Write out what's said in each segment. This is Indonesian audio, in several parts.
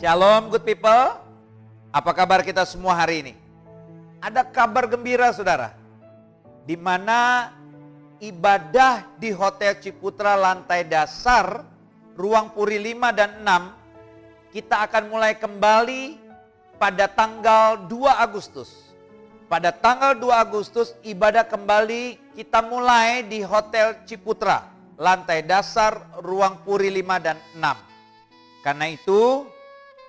Shalom good people. Apa kabar kita semua hari ini? Ada kabar gembira saudara. Di mana ibadah di Hotel Ciputra lantai dasar, ruang Puri 5 dan 6, kita akan mulai kembali pada tanggal 2 Agustus. Pada tanggal 2 Agustus ibadah kembali kita mulai di Hotel Ciputra, lantai dasar, ruang Puri 5 dan 6. Karena itu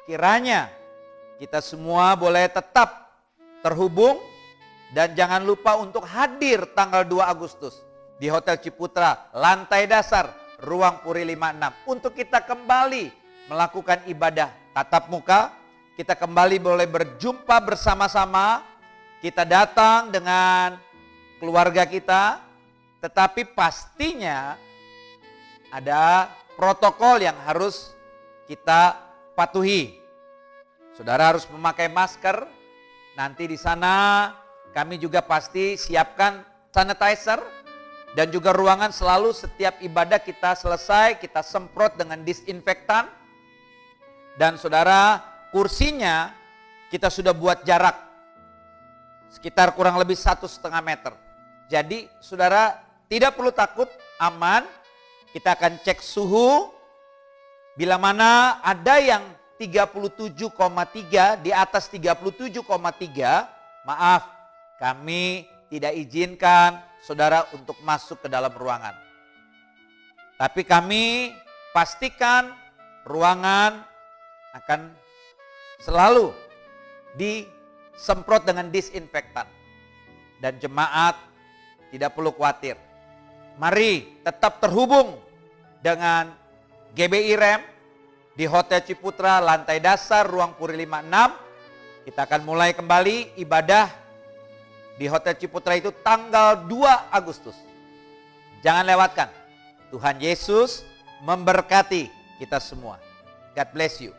kiranya kita semua boleh tetap terhubung dan jangan lupa untuk hadir tanggal 2 Agustus di Hotel Ciputra, lantai dasar, ruang Puri 56 untuk kita kembali melakukan ibadah tatap muka. Kita kembali boleh berjumpa bersama-sama, kita datang dengan keluarga kita, tetapi pastinya ada protokol yang harus kita patuhi. Saudara harus memakai masker. Nanti di sana kami juga pasti siapkan sanitizer dan juga ruangan selalu setiap ibadah kita selesai kita semprot dengan disinfektan. Dan saudara, kursinya kita sudah buat jarak sekitar kurang lebih 1,5 meter. Jadi saudara tidak perlu takut, aman. Kita akan cek suhu. Bila mana ada yang 37,3, di atas 37,3, maaf, kami tidak izinkan saudara untuk masuk ke dalam ruangan. Tapi kami pastikan ruangan akan selalu disemprot dengan disinfektan. Dan jemaat tidak perlu khawatir. Mari tetap terhubung dengan GBI REM di Hotel Ciputra, lantai dasar, ruang Puri 56. Kita akan mulai kembali ibadah di Hotel Ciputra itu tanggal 2 Agustus. Jangan lewatkan. Tuhan Yesus memberkati kita semua. God bless you.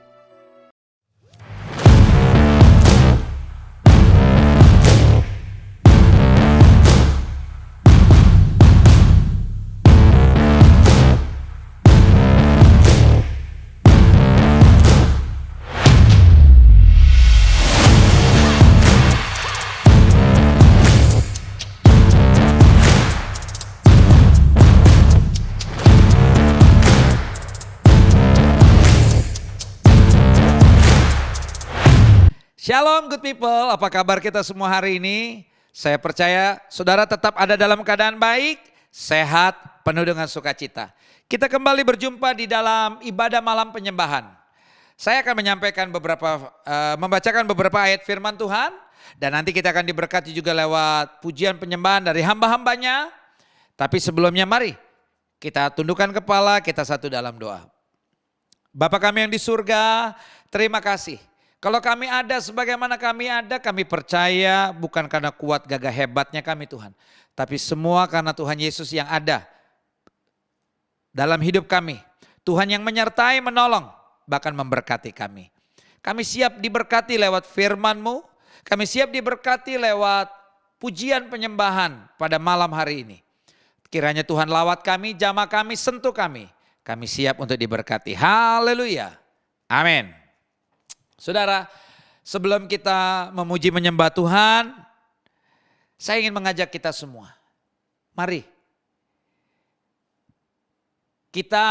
Shalom good people, apa kabar kita semua hari ini? Saya percaya saudara tetap ada dalam keadaan baik, sehat, penuh dengan sukacita. Kita kembali berjumpa di dalam ibadah malam penyembahan. Saya akan menyampaikan membacakan beberapa ayat firman Tuhan. Dan nanti kita akan diberkati juga lewat pujian penyembahan dari hamba-hambanya. Tapi sebelumnya mari kita tundukkan kepala, kita satu dalam doa. Bapa kami yang di surga, terima kasih. Kalau kami ada sebagaimana kami ada, kami percaya bukan karena kuat gagah hebatnya kami Tuhan. Tapi semua karena Tuhan Yesus yang ada dalam hidup kami. Tuhan yang menyertai, menolong, bahkan memberkati kami. Kami siap diberkati lewat firman-Mu. Kami siap diberkati lewat pujian penyembahan pada malam hari ini. Kiranya Tuhan lawat kami, jamah kami, sentuh kami. Kami siap untuk diberkati. Haleluya. Amin. Saudara, sebelum kita memuji menyembah Tuhan, saya ingin mengajak kita semua. Mari kita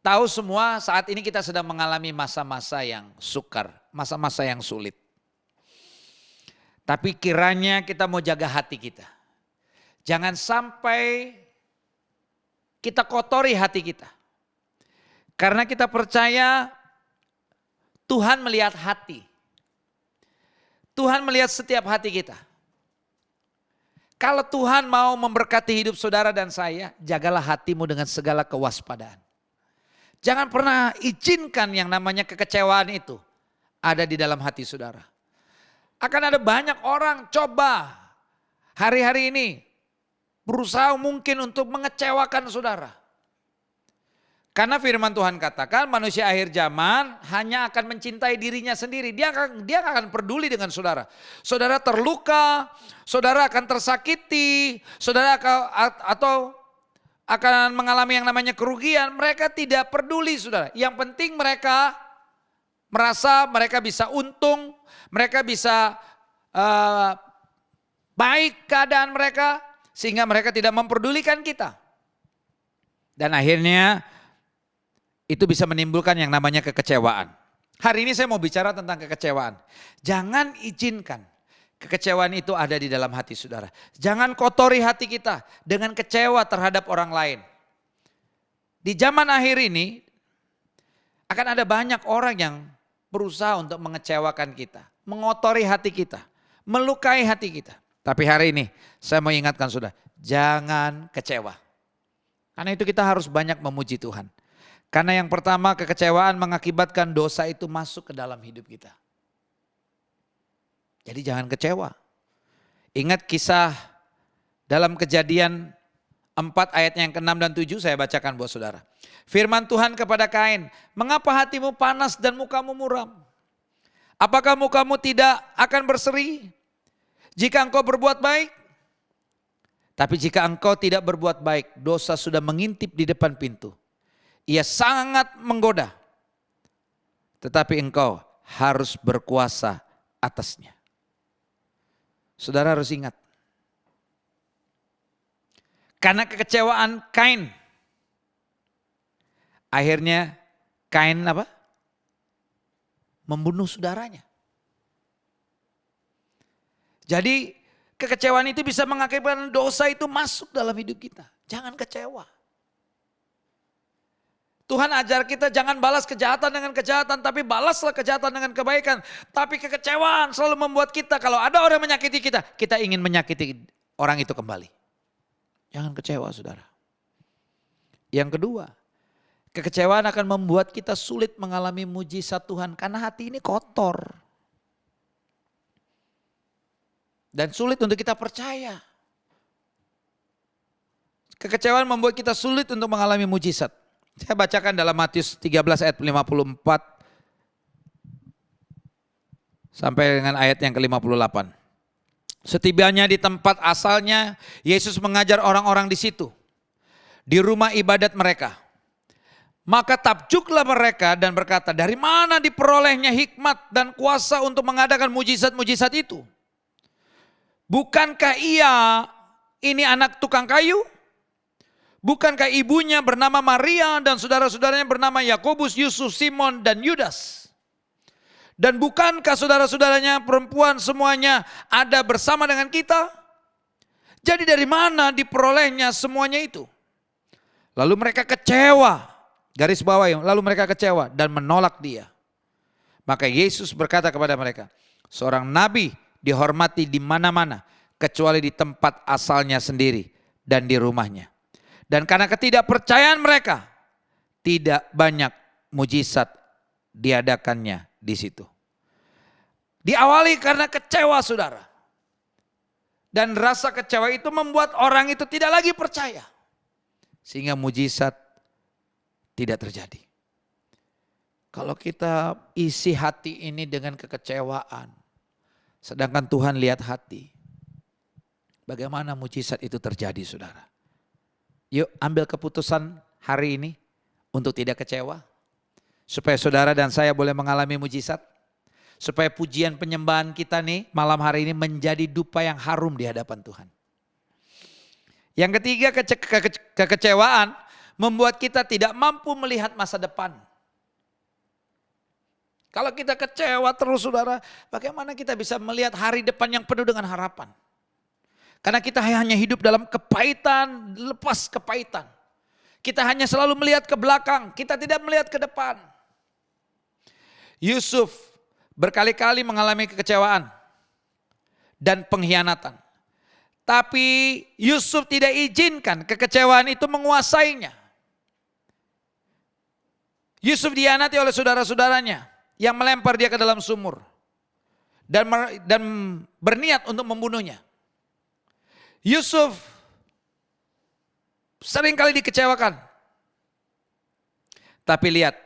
tahu semua saat ini kita sedang mengalami masa-masa yang sukar, masa-masa yang sulit. Tapi kiranya kita mau jaga hati kita. Jangan sampai kita kotori hati kita. Karena kita percaya Tuhan melihat hati. Tuhan melihat setiap hati kita. Kalau Tuhan mau memberkati hidup saudara dan saya, jagalah hatimu dengan segala kewaspadaan. Jangan pernah izinkan yang namanya kekecewaan itu ada di dalam hati saudara. Akan ada banyak orang coba hari-hari ini berusaha mungkin untuk mengecewakan saudara. Karena firman Tuhan katakan manusia akhir zaman hanya akan mencintai dirinya sendiri. Dia akan peduli dengan saudara. Saudara terluka, saudara akan tersakiti, saudara atau akan mengalami yang namanya kerugian. Mereka tidak peduli saudara. Yang penting mereka merasa mereka bisa untung, mereka bisa baik keadaan mereka, sehingga mereka tidak memperdulikan kita. Dan akhirnya itu bisa menimbulkan yang namanya kekecewaan. Hari ini saya mau bicara tentang kekecewaan. Jangan izinkan kekecewaan itu ada di dalam hati saudara. Jangan kotori hati kita dengan kecewa terhadap orang lain. Di zaman akhir ini akan ada banyak orang yang berusaha untuk mengecewakan kita, mengotori hati kita, melukai hati kita. Tapi hari ini saya mau ingatkan saudara, jangan kecewa. Karena itu kita harus banyak memuji Tuhan. Karena yang pertama, kekecewaan mengakibatkan dosa itu masuk ke dalam hidup kita. Jadi jangan kecewa. Ingat kisah dalam Kejadian 4 ayatnya yang ke-6 dan 7, saya bacakan buat saudara. Firman Tuhan kepada Kain, mengapa hatimu panas dan mukamu muram? Apakah mukamu tidak akan berseri jika engkau berbuat baik? Tapi jika engkau tidak berbuat baik, dosa sudah mengintip di depan pintu. Ia sangat menggoda, tetapi engkau harus berkuasa atasnya. Saudara harus ingat, karena kekecewaan Kain, akhirnya Kain apa? Membunuh saudaranya. Jadi kekecewaan itu bisa mengakibatkan dosa itu masuk dalam hidup kita. Jangan kecewa. Tuhan ajar kita jangan balas kejahatan dengan kejahatan, tapi balaslah kejahatan dengan kebaikan. Tapi kekecewaan selalu membuat kita, kalau ada orang menyakiti kita, kita ingin menyakiti orang itu kembali. Jangan kecewa saudara. Yang kedua, kekecewaan akan membuat kita sulit mengalami mujizat Tuhan karena hati ini kotor. Dan sulit untuk kita percaya. Kekecewaan membuat kita sulit untuk mengalami mujizat. Saya bacakan dalam Matius 13 ayat 54 sampai dengan ayat yang ke-58. Setibanya di tempat asalnya, Yesus mengajar orang-orang di situ, di rumah ibadat mereka. Maka takjublah mereka dan berkata, dari mana diperolehnya hikmat dan kuasa untuk mengadakan mujizat-mujizat itu? Bukankah ia ini anak tukang kayu? Bukankah ibunya bernama Maria dan saudara-saudaranya bernama Yakobus, Yusuf, Simon dan Yudas? Dan bukankah saudara-saudaranya perempuan semuanya ada bersama dengan kita? Jadi dari mana diperolehnya semuanya itu? Lalu mereka kecewa, garis bawah ya, lalu mereka kecewa dan menolak dia. Maka Yesus berkata kepada mereka, seorang nabi dihormati di mana-mana kecuali di tempat asalnya sendiri dan di rumahnya. Dan karena ketidakpercayaan mereka, tidak banyak mujizat diadakannya di situ. Diawali karena kecewa saudara. Dan rasa kecewa itu membuat orang itu tidak lagi percaya. Sehingga mujizat tidak terjadi. Kalau kita isi hati ini dengan kekecewaan, sedangkan Tuhan lihat hati, bagaimana mujizat itu terjadi saudara? Yuk ambil keputusan hari ini untuk tidak kecewa. Supaya saudara dan saya boleh mengalami mujizat. Supaya pujian penyembahan kita nih malam hari ini menjadi dupa yang harum di hadapan Tuhan. Yang ketiga, kekecewaan membuat kita tidak mampu melihat masa depan. Kalau kita kecewa terus saudara, bagaimana kita bisa melihat hari depan yang penuh dengan harapan? Karena kita hanya hidup dalam kepahitan, lepas kepahitan. Kita hanya selalu melihat ke belakang, kita tidak melihat ke depan. Yusuf berkali-kali mengalami kekecewaan dan pengkhianatan. Tapi Yusuf tidak izinkan kekecewaan itu menguasainya. Yusuf dihianati oleh saudara-saudaranya yang melempar dia ke dalam sumur. Dan berniat untuk membunuhnya. Yusuf seringkali dikecewakan. Tapi lihat,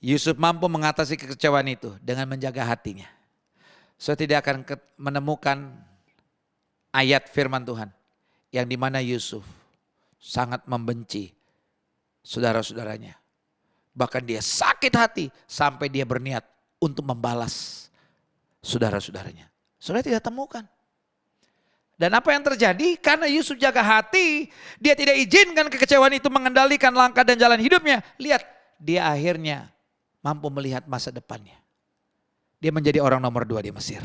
Yusuf mampu mengatasi kekecewaan itu dengan menjaga hatinya. Saya tidak akan menemukan ayat firman Tuhan yang dimana Yusuf sangat membenci saudara-saudaranya. Bahkan dia sakit hati sampai dia berniat untuk membalas saudara-saudaranya. Saudara tidak temukan. Dan apa yang terjadi? Karena Yusuf jaga hati, dia tidak izinkan kekecewaan itu mengendalikan langkah dan jalan hidupnya. Lihat, dia akhirnya mampu melihat masa depannya. Dia menjadi orang nomor 2 di Mesir.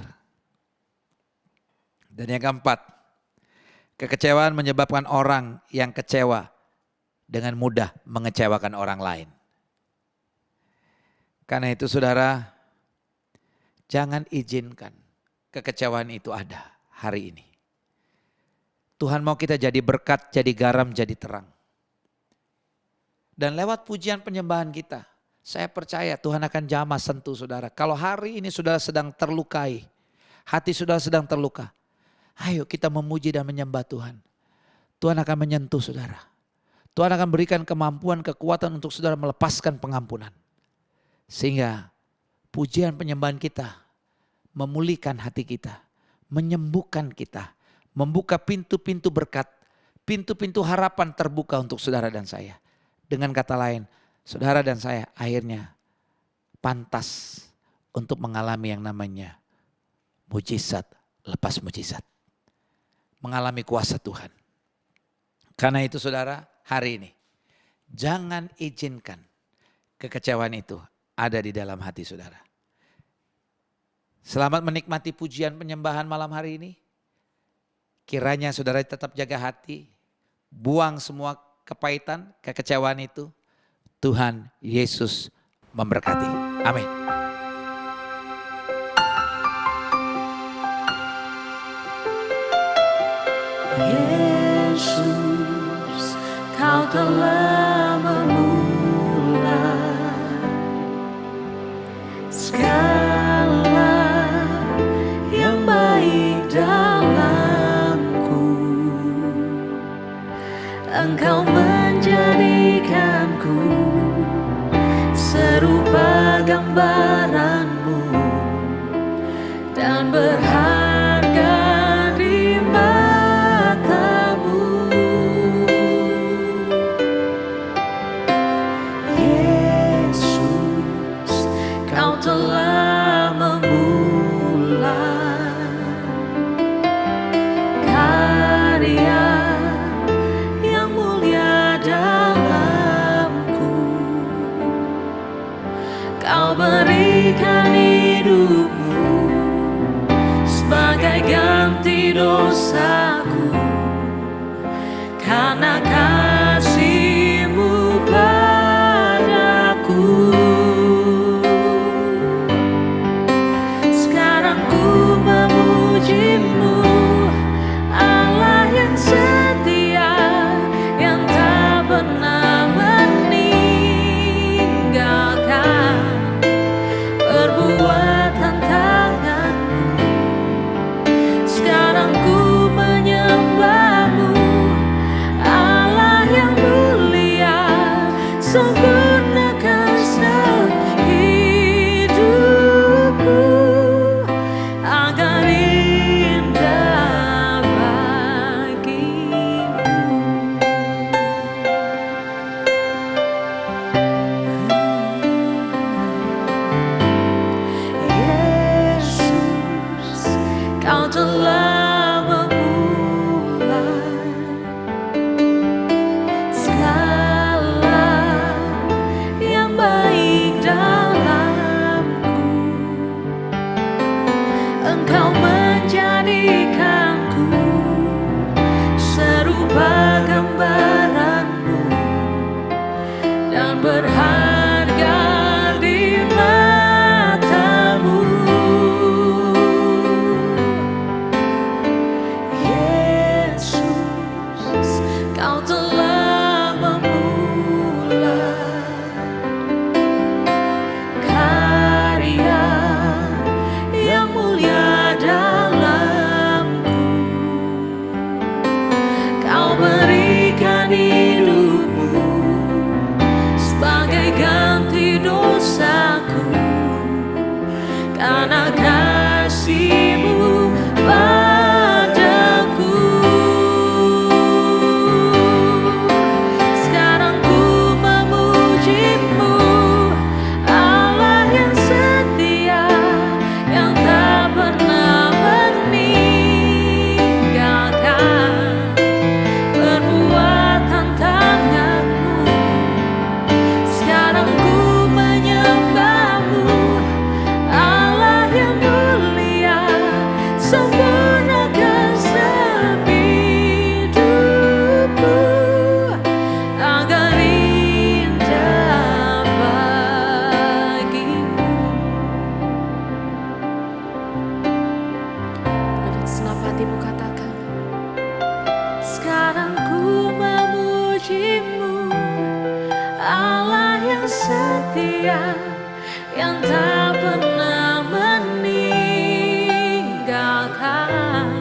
Dan yang keempat, kekecewaan menyebabkan orang yang kecewa dengan mudah mengecewakan orang lain. Karena itu saudara, jangan izinkan kekecewaan itu ada hari ini. Tuhan mau kita jadi berkat, jadi garam, jadi terang. Dan lewat pujian penyembahan kita, saya percaya Tuhan akan jamah sentuh saudara. Kalau hari ini saudara sedang terlukai, hati saudara sedang terluka, ayo kita memuji dan menyembah Tuhan. Tuhan akan menyentuh saudara. Tuhan akan berikan kemampuan, kekuatan untuk saudara melepaskan pengampunan. Sehingga pujian penyembahan kita memulihkan hati kita, menyembuhkan kita, membuka pintu-pintu berkat, pintu-pintu harapan terbuka untuk saudara dan saya. Dengan kata lain, saudara dan saya akhirnya pantas untuk mengalami yang namanya mujizat lepas mujizat. Mengalami kuasa Tuhan. Karena itu saudara, hari ini jangan izinkan kekecewaan itu ada di dalam hati saudara. Selamat menikmati pujian penyembahan malam hari ini. Kiranya saudara tetap jaga hati, buang semua kepahitan, kekecewaan itu. Tuhan Yesus memberkati. Amin. Yesus, Kau telah memulai segala yang baik dalamku. Engkau menjadikanku serupa gambaran-Mu dan berharga di mata-Mu. Yesus, Kau telah memulai karya yang mulia dalamku. Kau berikan hidup-Mu sebagai ganti dosaku, karena kasih-Mu padaku. Sekarang ku memuji-Mu, Allah yang setia, yang tak pernah meninggalkan perbuatan tangan-Mu. Sekarang ku menyembah-Mu, Allah setia yang tak pernah meninggalkan.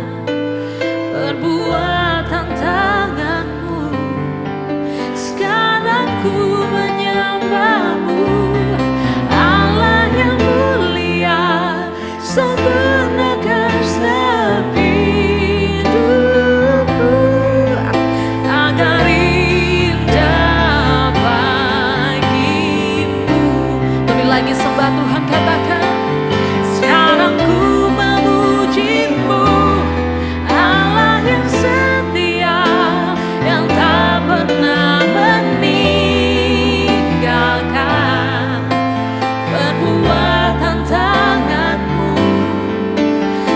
Perbuatan tanganmu, sekarang ku menyembahmu. Allah yang mulia, sempurnakan setiap hidupku agar indah bagimu. Lebih lagi sembah Tuhan, katakan, sekarang ku memujimu. Allah yang setia, yang tak pernah meninggalkan. Perbuatan tanganmu,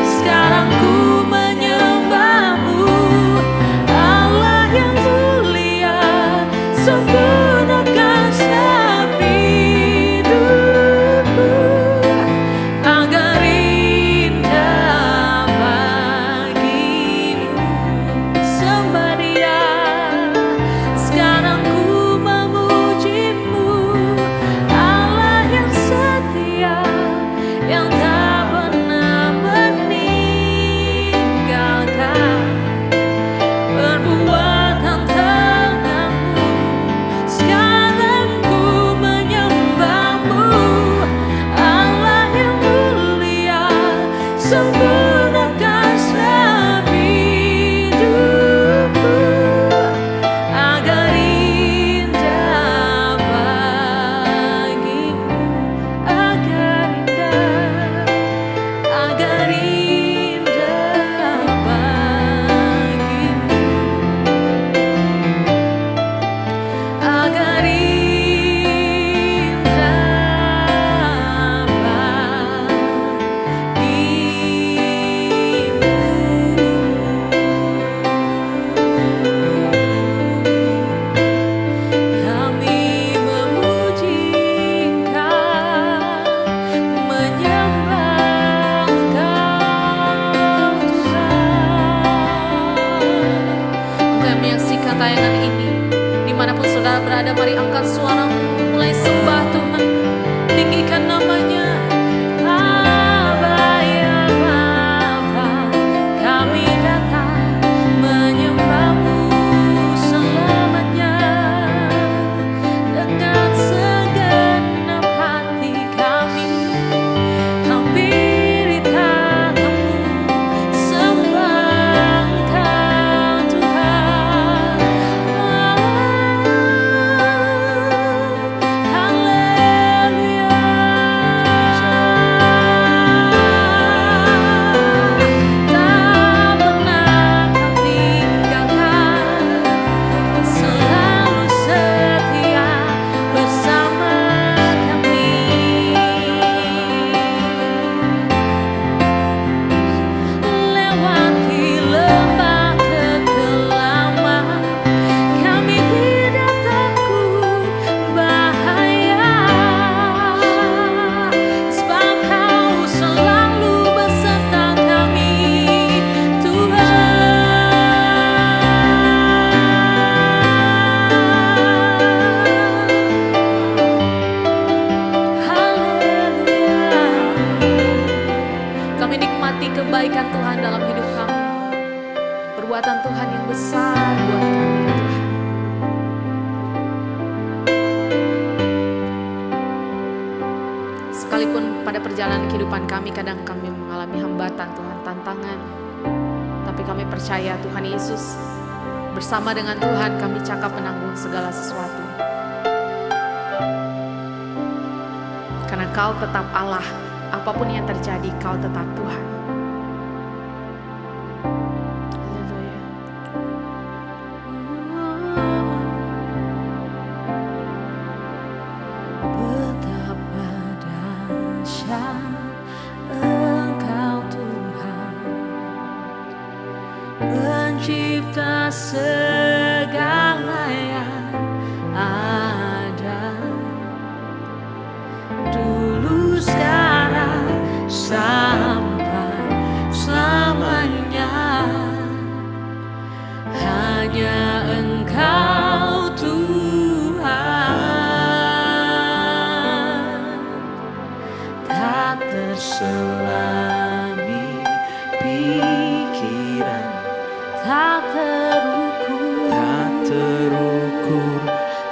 sekarang ku menyembahmu. Allah yang mulia, sempurnakan setiap hidupku agar indah bagimu. Sembah Dia, sekarang ku memujimu. Allah yang setia, yang tak pernah meninggalkan. Perbuatan tanganmu, sekarang ku menyembahmu. Allah yang mulia, sempurnakan setiap hidupku agar indah bagimu. Agar indah bagimu. Agar indah bagimu. Kami memuji Engkau, menyembah Engkau Tuhan. Engkau yang menyaksikan tayangan ini, dimanapun saudara berada, mari angkat suaramu, mulai sembah Tuhan, tinggikan namanya. Bapa ya Bapa, kami datang menyembahmu selamanya. Dengan segenap hati kami hampiri katamu, sembah Engkau Tuhan. Haleluya. Tak pernah Kau tinggalkan, selalu setia bersama kami. Lewati lembah kekelaman, kami tidak takut bahaya, sebab Kau selalu beserta kami, Tuhan. Haleluya. Kami nikmati kebaikan Tuhan dalam hidup kami, perbuatan Tuhan yang besar buat kami, ya Tuhan. Sekalipun pada perjalanan kehidupan kami, kadang kami mengalami hambatan Tuhan, tantangan, tapi kami percaya Tuhan Yesus, bersama dengan Tuhan kami cakap menanggung segala sesuatu. Karena Kau tetap Allah, apapun yang terjadi Kau tetap Tuhan. Haleluya. Betapa dahsyat Engkau Tuhan, pencipta segala yang ada, dulu sekarang sampai selamanya. Hanya Engkau Tuhan. terselami pikiran, tak terukur, tak terukur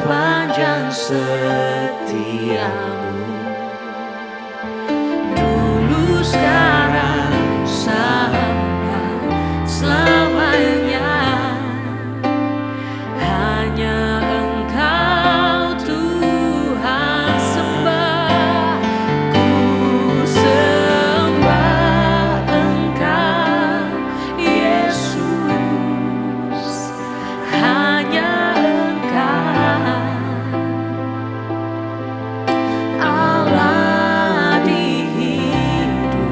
panjang setiamu. Dulu, sekarang, sampai selamanya, hanya Engkau Tuhan sembah. Ku sembah Engkau Yesus, hanya Engkau Allah di hidupku.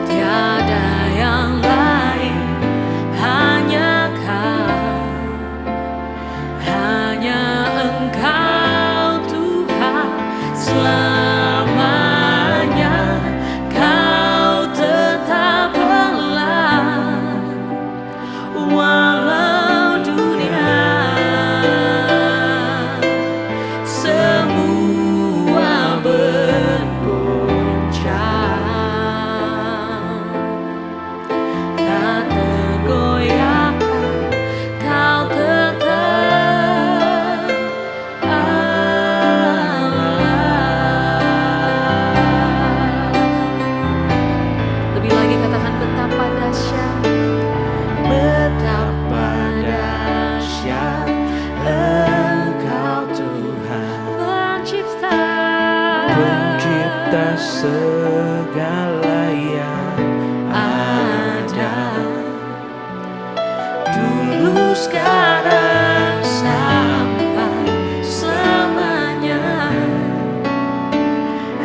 Tiada yang lain, hanya Kau, hanya Engkau Tuhan selamanya. Kau tetap Allah walau dunia semua bergoncang, tak tergoyahkan. Kau tetap Allah. Lebih lagi katakan betapa dahsyat, betapa dahsyat Engkau Tuhan, pencipta segala yang ada. Dulu, sekarang, sampai selamanya,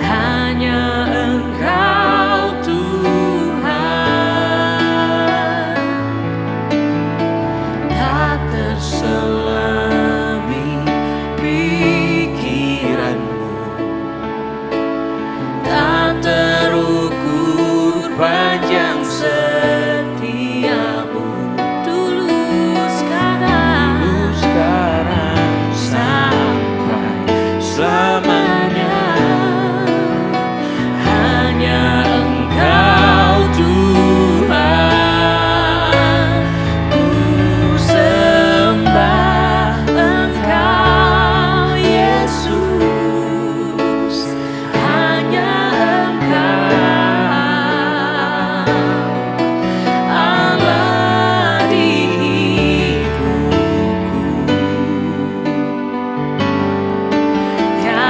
hanya Engkau Tuhan, tak terselami pikiranmu, tak terukur panjang setiamu. Dulu, sekarang, sampai selamanya, hanya Engkau Tuhan. Ku sembah Engkau Yesus, hanya Engkau Allah di hidupku. Tiada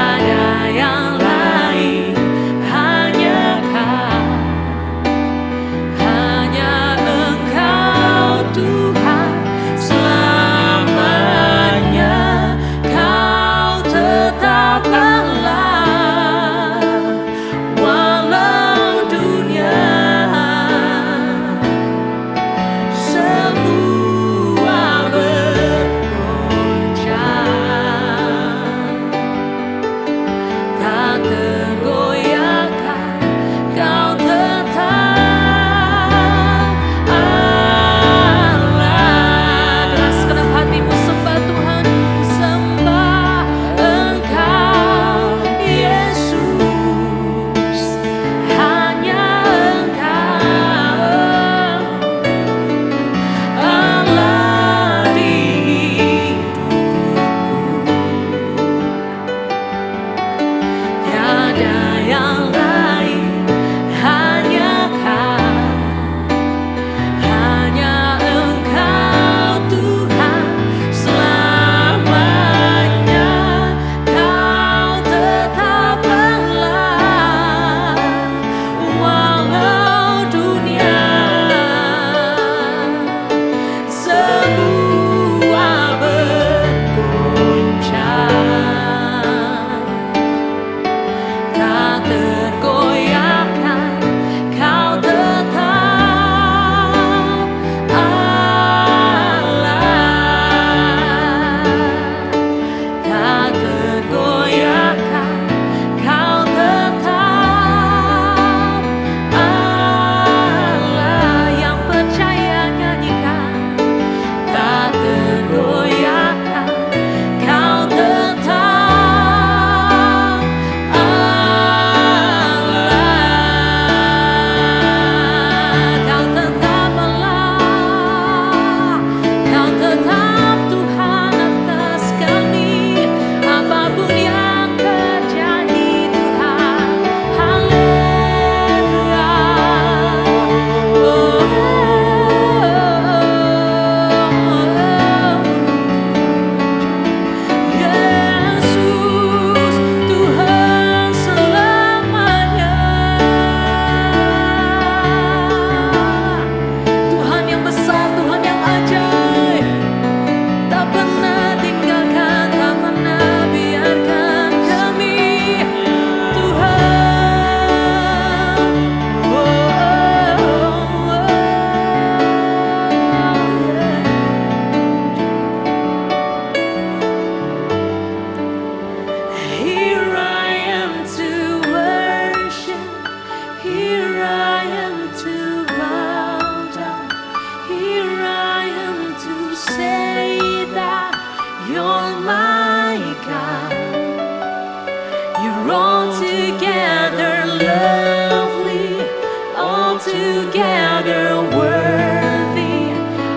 You're altogether lovely, altogether worthy,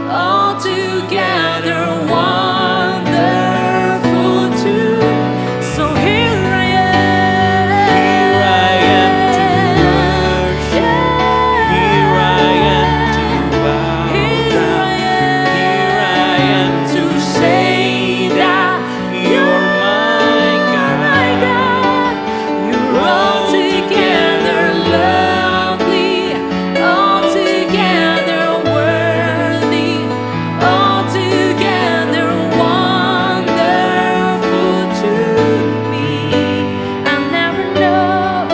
altogether wonderful too. So here I am. Here I am to worship. Here I am to bow down. Here I am to say that you're my God. You're altogether lovely, altogether worthy, altogether wonderful to me. I never know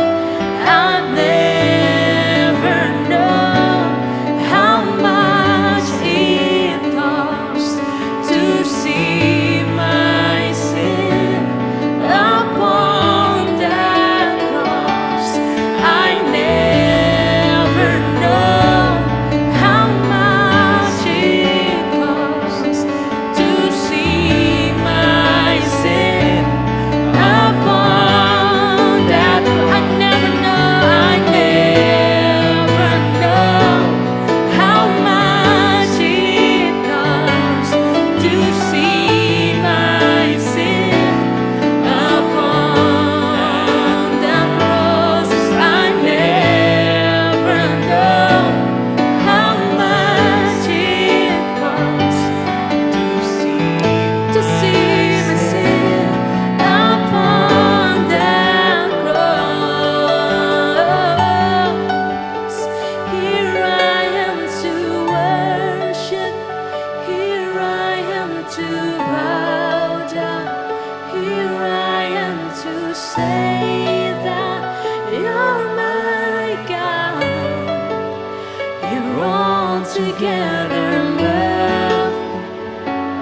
how much it costs to see my sin upon that cross. I never know how much it costs to see my sin upon that. I never know how much it costs to see my sin upon that cross. I never know how much it costs to see my sin upon that cross. Here I am to worship. Here I am to bow down. Here I am to say that you're my God. You're altogether love,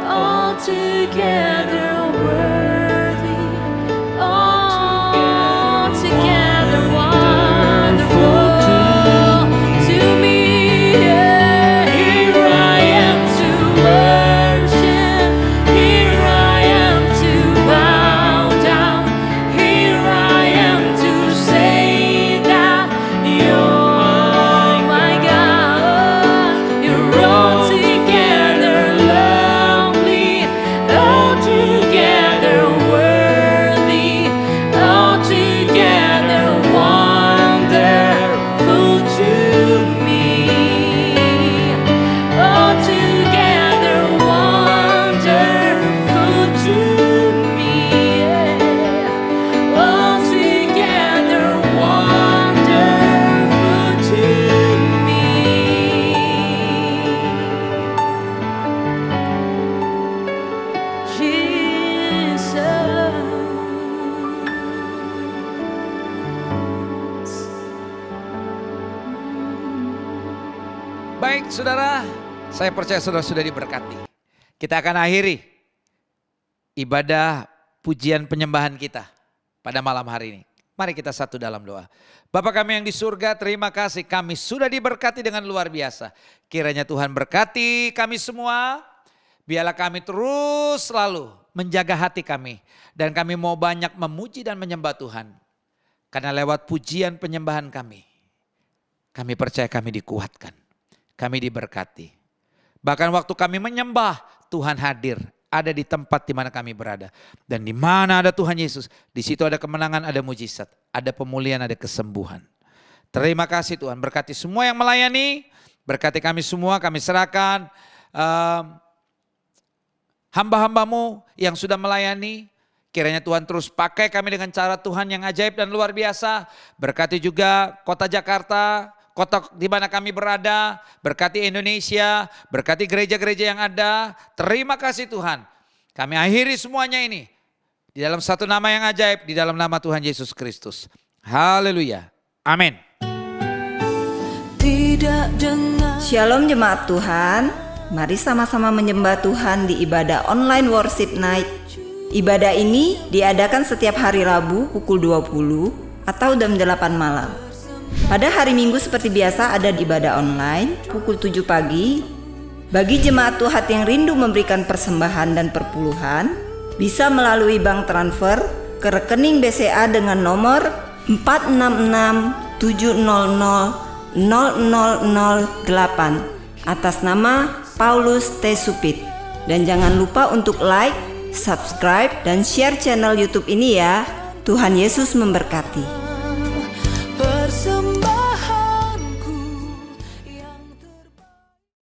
altogether worthy, altogether wonderful to me. Here I am to worship. Here I am to bow down. Here I am to say that you're my God. You're altogether lovely, altogether worthy, altogether wonderful to me. Altogether wonderful to me. Altogether wonderful to me. Jesus. Baik saudara, saya percaya saudara sudah diberkati. Kita akan akhiri ibadah pujian penyembahan kita pada malam hari ini. Mari kita satu dalam doa. Bapa kami yang di surga, terima kasih kami sudah diberkati dengan luar biasa. Kiranya Tuhan berkati kami semua. Biarlah kami terus selalu menjaga hati kami. Dan kami mau banyak memuji dan menyembah Tuhan. Karena lewat pujian penyembahan kami percaya kami dikuatkan. Kami diberkati. Bahkan waktu kami menyembah, Tuhan hadir. Ada di tempat di mana kami berada. Dan di mana ada Tuhan Yesus, di situ ada kemenangan, ada mujizat. Ada pemulihan, ada kesembuhan. Terima kasih Tuhan, berkati semua yang melayani. Berkati kami semua, kami serahkan hamba-hambamu yang sudah melayani. Kiranya Tuhan terus pakai kami dengan cara Tuhan yang ajaib dan luar biasa. Berkati juga kota Jakarta, kota di mana kami berada, berkati Indonesia, berkati gereja-gereja yang ada. Terima kasih Tuhan. Kami akhiri semuanya ini di dalam satu nama yang ajaib, di dalam nama Tuhan Yesus Kristus. Haleluya. Amin. Shalom jemaat Tuhan, mari sama-sama menyembah Tuhan di ibadah online worship night. Ibadah ini diadakan setiap hari Rabu pukul 20 atau jam 8 malam. Pada hari Minggu seperti biasa ada ibadah online pukul 7 pagi. Bagi jemaat Tuhan yang rindu memberikan persembahan dan perpuluhan, bisa melalui bank transfer ke ke rekening BCA dengan nomor 46670000008 atas nama Paulus T. Supit. Dan jangan lupa untuk like, subscribe, dan share channel YouTube ini ya. Tuhan Yesus memberkati.